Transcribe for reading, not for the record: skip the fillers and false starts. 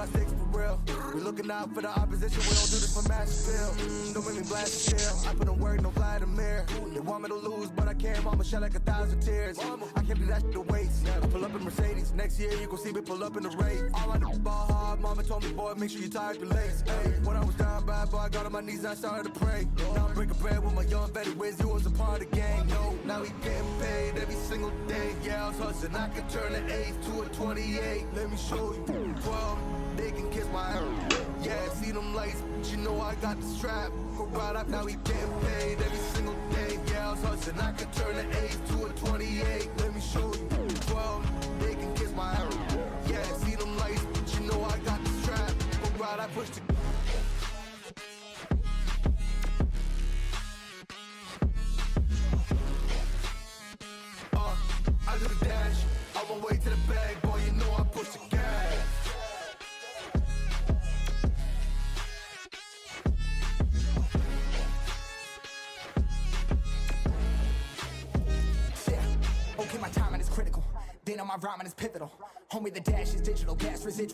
sticks for real. We looking out for the opposition, we don't do this for mass appeal. Don't make me blast the still. I put in work, no Vladimir. They want me to lose, but I can't. Mama shed like 1,000 tears. I can't do that shit to waste. I pull up in Mercedes. Next year you gon' see me pull up in the race. All I do is ball hard. Mama told me, boy, make sure you tie up your legs. Hey, when I was down bad, boy, I got on my knees and I started to pray. Now I'm breaking bread with my young vet. Wiz, you was a part of the gang. No, now we getting paid every single day. Yeah, I was hustling. I can turn an 8 to a 28. Let me show you. 12, they can kiss my ass. Yeah, see them lights, but you know I got the strap. Go right up, now we getting paid every single day. Yeah, I was hustling. I can turn an 8 to a 28. Let me show you. 12, they can kiss my ass. Yeah, see them lights, but you know I got the strap. Go right, I push the. I do the dash, on my way to the bag, boy, you know I push the gas. Yeah, okay, my timing is critical. Then on my rhyming is pivotal. Homie, the dash is digital, gas residual.